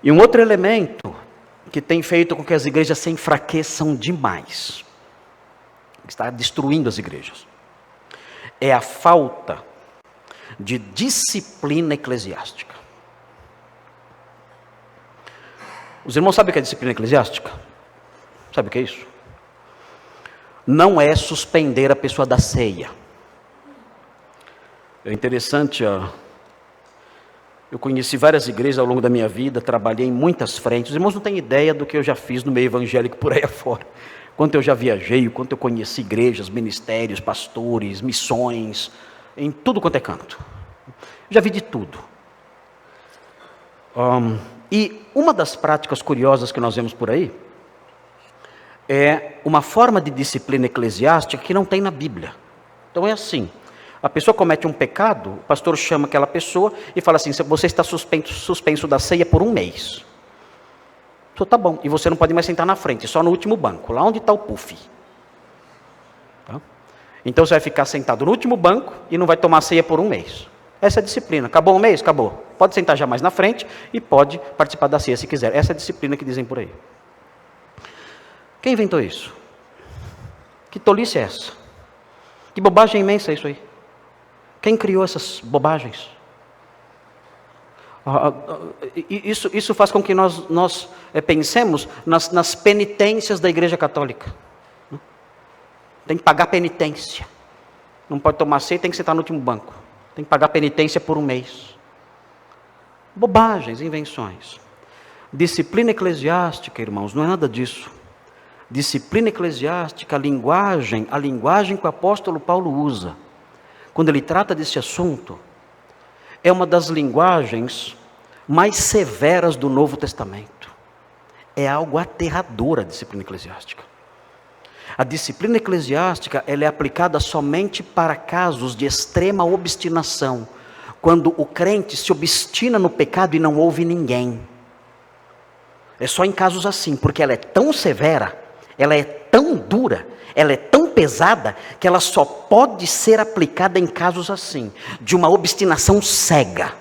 E um outro elemento que tem feito com que as igrejas se enfraqueçam demais, que está destruindo as igrejas, é a falta de disciplina eclesiástica. Os irmãos sabem o que é disciplina eclesiástica? Sabe o que é isso? Não é suspender a pessoa da ceia. É interessante, eu conheci várias igrejas ao longo da minha vida, trabalhei em muitas frentes. Os irmãos não têm ideia do que eu já fiz no meio evangélico por aí afora. Quanto eu já viajei, o quanto eu conheci igrejas, ministérios, pastores, missões, em tudo quanto é canto. Já vi de tudo. E uma das práticas curiosas que nós vemos por aí é uma forma de disciplina eclesiástica que não tem na Bíblia. Então é assim, a pessoa comete um pecado, o pastor chama aquela pessoa e fala assim: você está suspenso da ceia por 1 mês. Então tá bom, e você não pode mais sentar na frente, só no último banco, lá onde está o puff. Tá? Então você vai ficar sentado no último banco e não vai tomar ceia por 1 mês. Essa é a disciplina. Acabou 1 mês? Acabou. Pode sentar já mais na frente e pode participar da ceia se quiser. Essa é a disciplina que dizem por aí. Quem inventou isso? Que tolice é essa? Que bobagem imensa é isso aí? Quem criou essas bobagens? Isso faz com que nós pensemos nas penitências da Igreja Católica. Tem que pagar penitência. Não pode tomar ceia, tem que sentar no último banco. Tem que pagar penitência por 1 mês. Bobagens, invenções. Disciplina eclesiástica, irmãos, não é nada disso. Disciplina eclesiástica, a linguagem que o apóstolo Paulo usa, quando ele trata desse assunto, é uma das linguagens mais severas do Novo Testamento. É algo aterrador a disciplina eclesiástica. A disciplina eclesiástica, ela é aplicada somente para casos de extrema obstinação, quando o crente se obstina no pecado e não ouve ninguém. É só em casos assim, porque ela é tão severa, ela é tão dura, ela é tão pesada, que ela só pode ser aplicada em casos assim, de uma obstinação cega.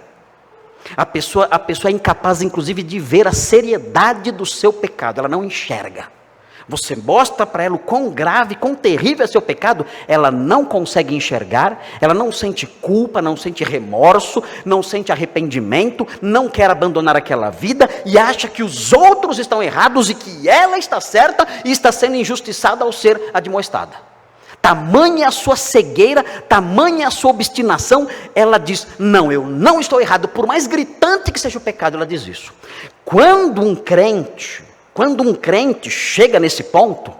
A pessoa é incapaz, inclusive, de ver a seriedade do seu pecado, ela não enxerga. Você mostra para ela o quão grave, quão terrível é seu pecado, ela não consegue enxergar, ela não sente culpa, não sente remorso, não sente arrependimento, não quer abandonar aquela vida e acha que os outros estão errados e que ela está certa e está sendo injustiçada ao ser admoestada. Tamanha a sua cegueira, tamanha a sua obstinação, ela diz: não, eu não estou errado, por mais gritante que seja o pecado, ela diz isso. Quando um crente chega nesse ponto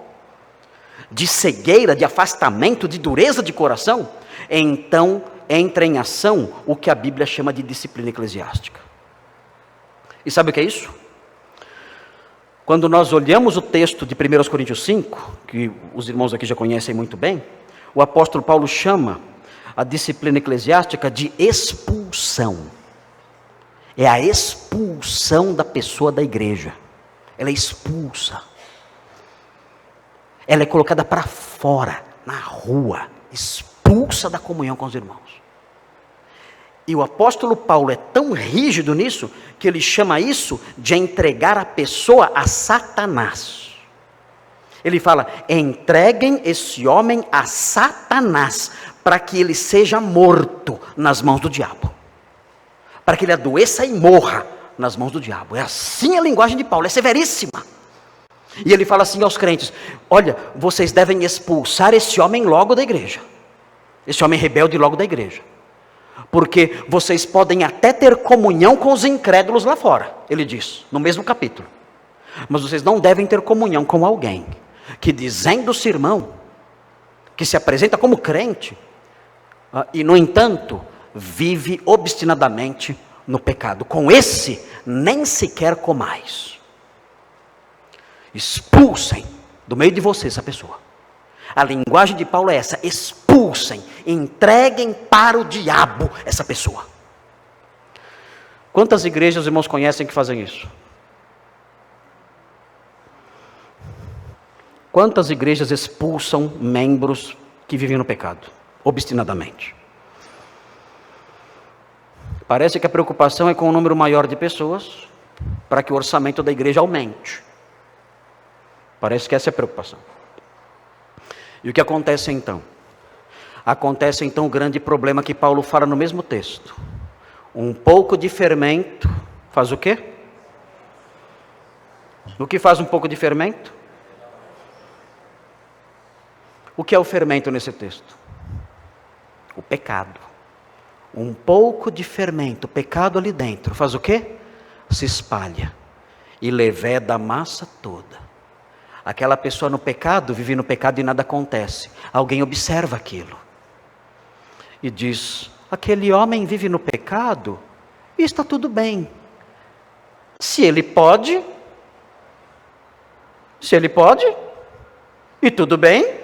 de cegueira, de afastamento, de dureza de coração, então entra em ação o que a Bíblia chama de disciplina eclesiástica. E sabe o que é isso? Quando nós olhamos o texto de 1 Coríntios 5, que os irmãos aqui já conhecem muito bem, o apóstolo Paulo chama a disciplina eclesiástica de expulsão. É a expulsão da pessoa da igreja. Ela é expulsa. Ela é colocada para fora, na rua, expulsa da comunhão com os irmãos. E o apóstolo Paulo é tão rígido nisso, que ele chama isso de entregar a pessoa a Satanás. Ele fala: entreguem esse homem a Satanás, para que ele seja morto nas mãos do diabo. Para que ele adoeça e morra nas mãos do diabo. É assim a linguagem de Paulo, é severíssima. E ele fala assim aos crentes: olha, vocês devem expulsar esse homem logo da igreja. Esse homem rebelde logo da igreja. Porque vocês podem até ter comunhão com os incrédulos lá fora, ele diz, no mesmo capítulo. Mas vocês não devem ter comunhão com alguém que, dizendo-se irmão, que se apresenta como crente, e no entanto, vive obstinadamente no pecado. Com esse, nem sequer comais. Expulsem do meio de vocês essa pessoa. A linguagem de Paulo é essa: expulsem, entreguem para o diabo essa pessoa. Quantas igrejas os irmãos conhecem que fazem isso? Quantas igrejas expulsam membros que vivem no pecado, obstinadamente? Parece que a preocupação é com um número maior de pessoas para que o orçamento da igreja aumente. Parece que essa é a preocupação. E o que acontece então? Acontece então o grande problema que Paulo fala no mesmo texto. Um pouco de fermento faz o quê? O que faz um pouco de fermento? O que é o fermento nesse texto? O pecado. Um pouco de fermento, o pecado ali dentro, faz o quê? Se espalha e leveda a massa toda. Aquela pessoa no pecado, vive no pecado e nada acontece. Alguém observa aquilo e diz: aquele homem vive no pecado e está tudo bem. Se ele pode, e tudo bem,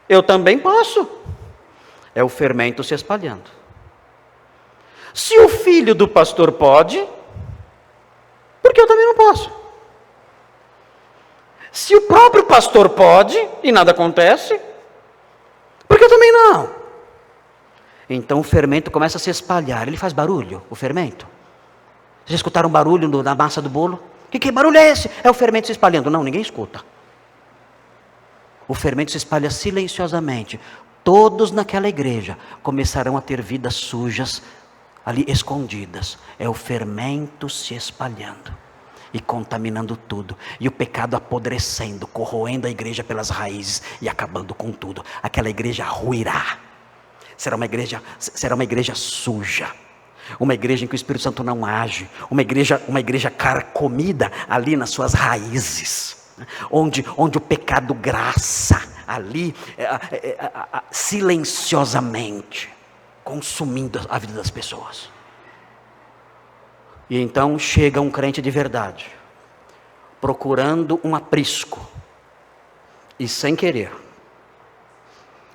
eu também posso. É o fermento se espalhando. Se o filho do pastor pode, por que eu também não posso? Se o próprio pastor pode e nada acontece, por que eu também não? Então o fermento começa a se espalhar. Ele faz barulho, o fermento. Vocês escutaram um barulho na massa do bolo? Que barulho é esse? É o fermento se espalhando. Não, ninguém escuta. O fermento se espalha silenciosamente. Todos naquela igreja começarão a ter vidas sujas ali escondidas. É o fermento se espalhando e contaminando tudo. E o pecado apodrecendo, corroendo a igreja pelas raízes e acabando com tudo. Aquela igreja ruirá. Será uma igreja suja. Uma igreja em que o Espírito Santo não age. Uma igreja carcomida ali nas suas raízes. Onde o pecado graça ali silenciosamente consumindo a vida das pessoas. E então chega um crente de verdade, procurando um aprisco, e sem querer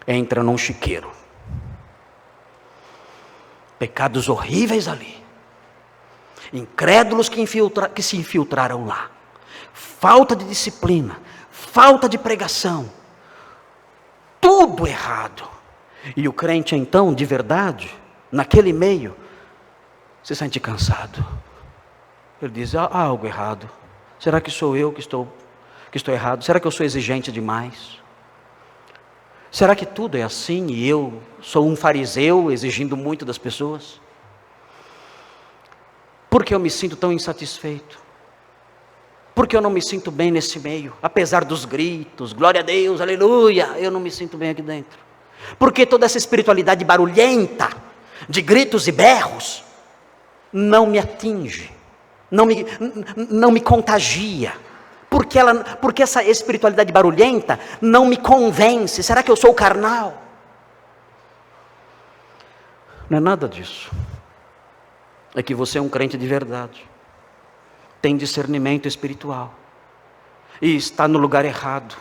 entra num chiqueiro. Pecados horríveis ali, incrédulos que se infiltraram lá, falta de disciplina, falta de pregação, tudo errado. E o crente então, de verdade, naquele meio, se sente cansado. Ele diz: há algo errado. Será que sou eu que estou errado? Será que eu sou exigente demais? Será que tudo é assim e eu sou um fariseu exigindo muito das pessoas? Por que eu me sinto tão insatisfeito? Por que eu não me sinto bem nesse meio? Apesar dos gritos, glória a Deus, aleluia, eu não me sinto bem aqui dentro. Por que toda essa espiritualidade barulhenta, de gritos e berros, não me atinge, não me contagia? Porque essa espiritualidade barulhenta não me convence? Será que eu sou carnal? Não é nada disso. É que você é um crente de verdade, tem discernimento espiritual e está no lugar errado.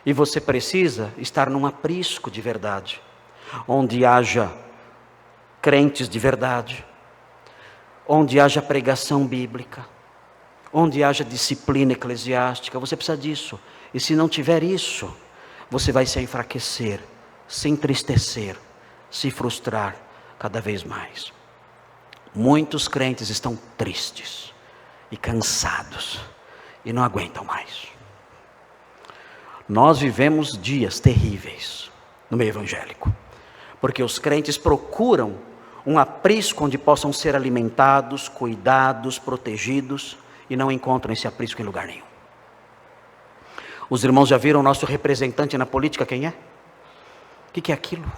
E você precisa estar num aprisco de verdade, onde haja crentes de verdade, onde haja pregação bíblica, onde haja disciplina eclesiástica. Você precisa disso. E se não tiver isso, você vai se enfraquecer, se entristecer, se frustrar cada vez mais. Muitos crentes estão tristes e cansados e não aguentam mais. Nós vivemos dias terríveis no meio evangélico, porque os crentes procuram um aprisco onde possam ser alimentados, cuidados, protegidos, e não encontram esse aprisco em lugar nenhum. Os irmãos já viram o nosso representante na política, quem é? O que é aquilo?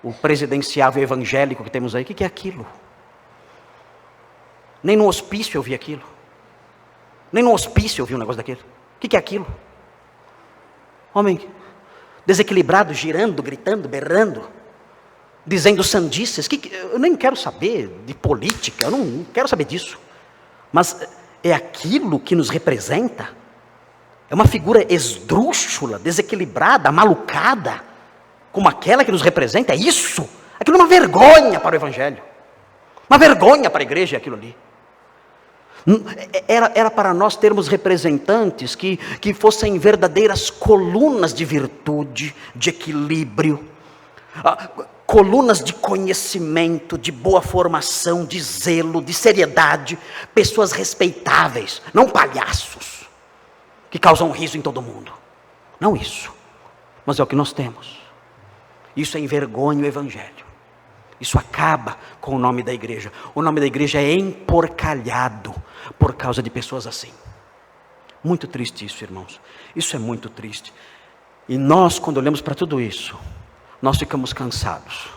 O presidenciável evangélico que temos aí, o que é aquilo? Nem no hospício eu vi aquilo. Nem no hospício eu vi um negócio daquele. O que é aquilo? Homem desequilibrado, girando, gritando, berrando, dizendo sandices. Eu nem quero saber de política, eu não quero saber disso. Mas é aquilo que nos representa? É uma figura esdrúxula, desequilibrada, malucada, como aquela que nos representa? É isso? Aquilo é uma vergonha para o evangelho, uma vergonha para a igreja, aquilo ali. Era para nós termos representantes que fossem verdadeiras colunas de virtude, de equilíbrio. colunas de conhecimento, de boa formação, de zelo, de seriedade, pessoas respeitáveis, não palhaços, que causam riso em todo mundo. Não isso, mas é o que nós temos. Isso envergonha o Evangelho. Isso acaba com o nome da igreja. O nome da igreja é emporcalhado por causa de pessoas assim. Muito triste isso, irmãos. Isso é muito triste. E nós, quando olhamos para tudo isso, nós ficamos cansados.